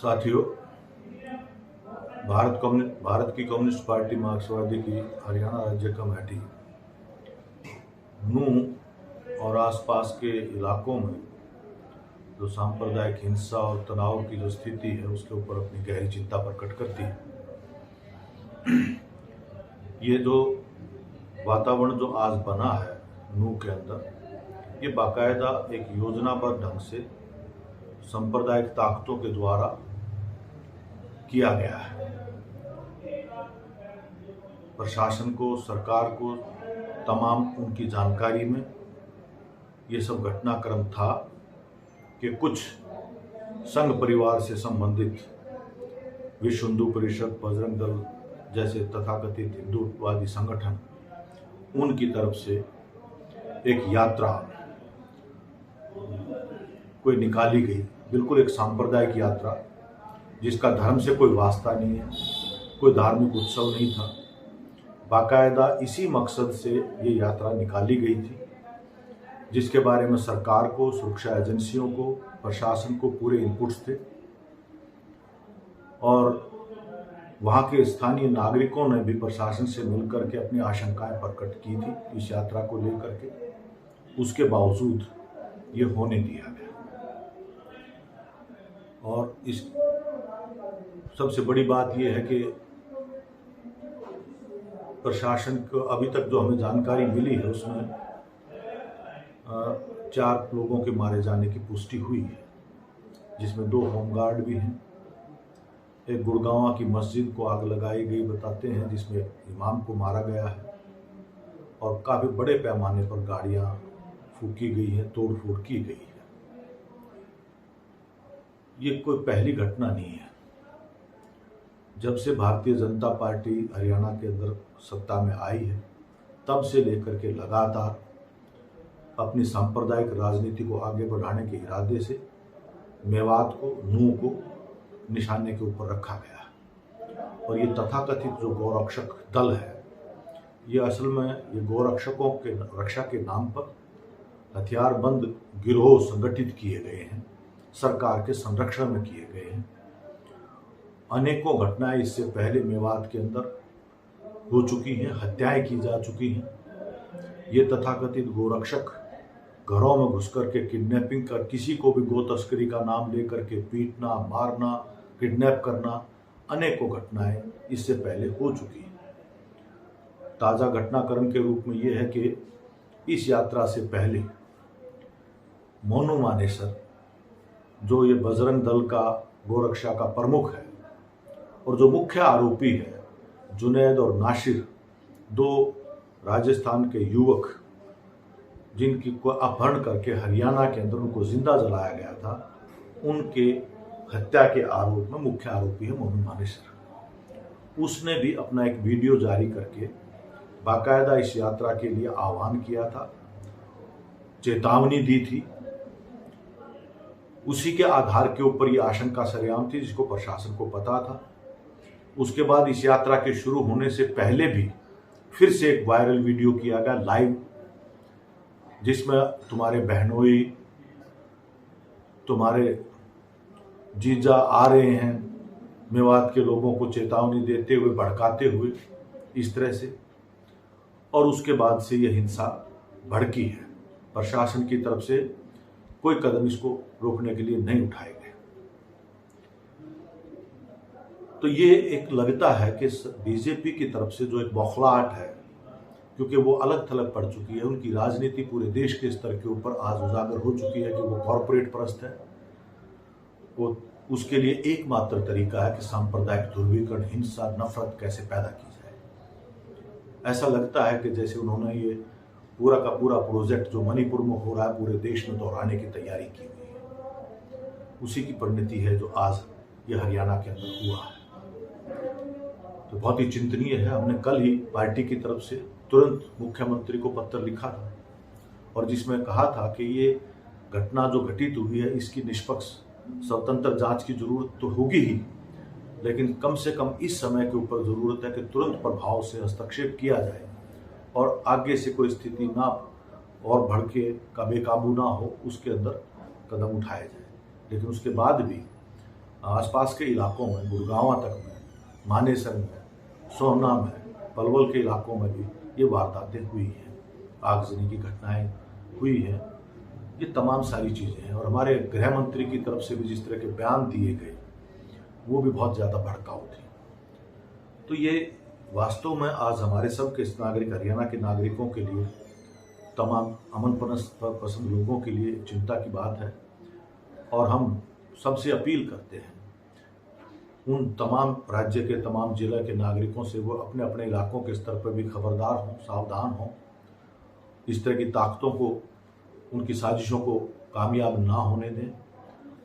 साथियों, भारत की communist party मार्क्सवादी की हरियाणा राज्य कमेटी नूंह और आसपास के इलाकों में जो सांप्रदायिक हिंसा और तनाव की जो स्थिति है उसके ऊपर अपनी गहरी चिंता प्रकट करती है। ये जो वातावरण जो आज बना है नूंह के अंदर, ये बाकायदा एक योजनाबद्ध ढंग से सांप्रदायिक ताकतों के द्वारा किया गया है। प्रशासन को, सरकार को तमाम उनकी जानकारी में ये सब घटनाक्रम था कि कुछ संघ परिवार से संबंधित विश्व हिंदू परिषद, बजरंग दल जैसे तथाकथित हिंदूवादी संगठन, उनकी तरफ से एक यात्रा कोई निकाली गई, बिल्कुल एक सांप्रदायिक यात्रा जिसका धर्म से कोई वास्ता नहीं है, कोई धार्मिक उत्सव नहीं था। बाकायदा इसी मकसद से ये यात्रा निकाली गई थी, जिसके बारे में सरकार को, सुरक्षा एजेंसियों को, प्रशासन को पूरे इनपुट्स थे और वहाँ के स्थानीय नागरिकों ने भी प्रशासन से मिलकर के अपनी आशंकाएं प्रकट की थी इस यात्रा को लेकर के। उसके बावजूद ये होने दिया गया और इस सबसे बड़ी बात यह है कि प्रशासन को अभी तक जो हमें जानकारी मिली है उसमें 4 लोगों के मारे जाने की पुष्टि हुई है, जिसमें 2 होमगार्ड भी हैं। एक गुड़गांव की मस्जिद को आग लगाई गई बताते हैं, जिसमें इमाम को मारा गया है और काफ़ी बड़े पैमाने पर गाड़ियां फूकी गई हैं, तोड़ फोड़ की गई है। ये कोई पहली घटना नहीं है। जब से भारतीय जनता पार्टी हरियाणा के अंदर सत्ता में आई है, तब से लेकर के लगातार अपनी सांप्रदायिक राजनीति को आगे बढ़ाने के इरादे से मेवात को, नूंह को निशाने के ऊपर रखा गया। और ये तथाकथित जो गौरक्षक दल है, ये असल में ये गौरक्षकों के रक्षा के नाम पर हथियारबंद गिरोह संगठित किए गए हैं, सरकार के संरक्षण में किए गए हैं। अनेकों घटनाएं इससे पहले मेवात के अंदर हो चुकी हैं, हत्याएं की जा चुकी हैं। ये तथाकथित गोरक्षक घरों में घुस करके किडनैपिंग कर, किसी को भी गो तस्करी का नाम लेकर के पीटना, मारना, किडनैप करना, अनेकों घटनाएं इससे पहले हो चुकी हैं। ताज़ा घटनाक्रम के रूप में ये है कि इस यात्रा से पहले मोनू मानेसर, जो ये बजरंग दल का गोरक्षा का प्रमुख है और जो मुख्य आरोपी है, जुनैद और नासिर, 2 राजस्थान के युवक जिनकी को अपहरण करके हरियाणा के अंदर उनको जिंदा जलाया गया था, उनके हत्या के आरोप में मुख्य आरोपी है मोनू मानेसर। उसने भी अपना एक वीडियो जारी करके बाकायदा इस यात्रा के लिए आह्वान किया था, चेतावनी दी थी। उसी के आधार के ऊपर ये आशंका सरेआम थी, जिसको प्रशासन को पता था। उसके बाद इस यात्रा के शुरू होने से पहले भी फिर से एक वायरल वीडियो किया गया लाइव, जिसमें तुम्हारे बहनोई, तुम्हारे जीजा आ रहे हैं, मेवात के लोगों को चेतावनी देते हुए, भड़काते हुए इस तरह से। और उसके बाद से यह हिंसा भड़की है। प्रशासन की तरफ से कोई कदम इसको रोकने के लिए नहीं उठाए गए। तो ये एक लगता है कि बीजेपी की तरफ से जो एक बौखलाहट है, क्योंकि वो अलग थलग पड़ चुकी है, उनकी राजनीति पूरे देश के स्तर के ऊपर आज उजागर हो चुकी है कि वो कॉरपोरेट परस्त है। वो उसके लिए एकमात्र तरीका है कि सांप्रदायिक ध्रुवीकरण, हिंसा, नफरत कैसे पैदा की जाए। ऐसा लगता है कि जैसे उन्होंने ये पूरा का पूरा प्रोजेक्ट जो मणिपुर में हो रहा है पूरे देश में दोहराने की तैयारी की हुई है। उसी की परिणति है जो आज ये हरियाणा के अंदर हुआ है। तो बहुत ही चिंतनीय है। हमने कल ही पार्टी की तरफ से तुरंत मुख्यमंत्री को पत्र लिखा था और जिसमें कहा था कि ये घटना जो घटित हुई है, इसकी निष्पक्ष स्वतंत्र जांच की जरूरत तो होगी ही, लेकिन कम से कम इस समय के ऊपर जरूरत है कि तुरंत प्रभाव से हस्तक्षेप किया जाए और आगे से कोई स्थिति ना और भड़के का बेकाबू ना हो, उसके अंदर कदम उठाए जाए। लेकिन उसके बाद भी आसपास के इलाकों में, गुड़गांव तक में, मानेसर में, सोहना में, पलवल के इलाकों में भी ये वारदातें हुई हैं, आगजनी की घटनाएं हुई हैं। ये तमाम सारी चीज़ें हैं और हमारे गृह मंत्री की तरफ से भी जिस तरह के बयान दिए गए वो भी बहुत ज़्यादा भड़काऊ थे। तो ये वास्तव में आज हमारे सब के नागरिक, हरियाणा के नागरिकों के लिए, तमाम अमन पसंद लोगों के लिए चिंता की बात है। और हम सबसे अपील करते हैं उन तमाम राज्य के, तमाम जिला के नागरिकों से वो अपने अपने इलाकों के स्तर पर भी खबरदार हों, सावधान हों, इस तरह की ताकतों को, उनकी साजिशों को कामयाब ना होने दें,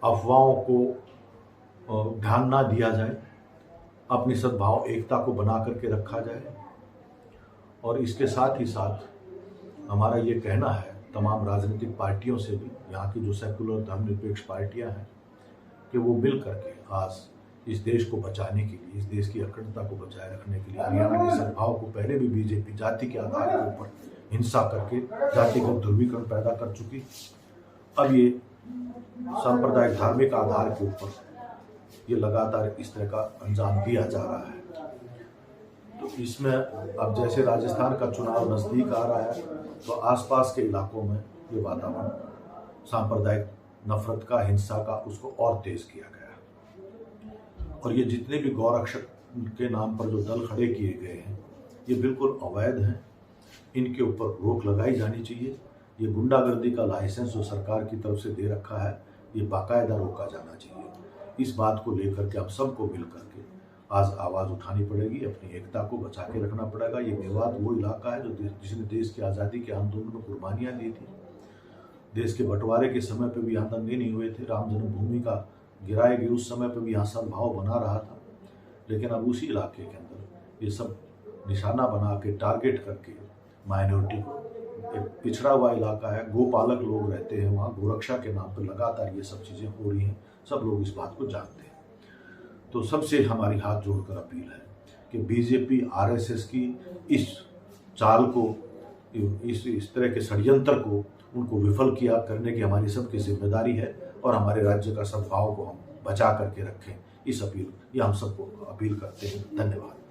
अफवाहों को ध्यान ना दिया जाए, अपनी सद्भाव एकता को बना करके रखा जाए। और इसके साथ ही साथ हमारा ये कहना है तमाम राजनीतिक पार्टियों से भी, यहाँ की जो सेकुलर धर्मनिरपेक्ष पार्टियाँ हैं, कि वो मिल करके आज इस देश को बचाने के लिए, इस देश की अखंडता को बचाए रखने के लिए, हरियाणा के सद्भाव को, पहले भी बीजेपी जाति के आधार के ऊपर हिंसा करके जातिगत ध्रुवीकरण पैदा कर चुकी, अब ये सांप्रदायिक धार्मिक आधार के ऊपर ये लगातार इस तरह का अंजाम दिया जा रहा है। तो इसमें अब जैसे राजस्थान का चुनाव नज़दीक आ रहा है तो आसपास के इलाकों में ये वातावरण सांप्रदायिक नफरत का, हिंसा का, उसको और तेज किया गया। और ये जितने भी गौरक्षक के नाम पर जो दल खड़े किए गए हैं ये बिल्कुल अवैध हैं, इनके ऊपर रोक लगाई जानी चाहिए। ये गुंडागर्दी का लाइसेंस जो सरकार की तरफ से दे रखा है ये बाकायदा रोका जाना चाहिए। इस बात को लेकर के आप सबको मिल करके आज आवाज़ उठानी पड़ेगी, अपनी एकता को बचा के रखना पड़ेगा। ये मेवात वो इलाका है जो जिसने देश की आज़ादी के आंदोलन में कुर्बानियाँ दी थी। देश के बंटवारे के समय पर भी यहाँ दंगे नहीं हुए थे, राम जन्मभूमि का गिराए गए उस समय पर भी यहाँ सद्भाव बना रहा था। लेकिन अब उसी इलाके के अंदर ये सब निशाना बना के, टारगेट करके माइनॉरिटी को, एक पिछड़ा हुआ इलाका है, गोपालक लोग रहते हैं वहाँ, गोरक्षा के नाम पर लगातार ये सब चीज़ें हो रही हैं। सब लोग इस बात को जानते हैं। तो सबसे हमारी हाथ जोड़कर अपील है कि बीजेपी, आरएसएस की इस चाल को, इस तरह के षड्यंत्र को उनको विफल किया करने की हमारी सबकी जिम्मेदारी है और हमारे राज्य का सद्भाव को हम बचा करके रखें। इस अपील, ये हम सबको अपील करते हैं। धन्यवाद।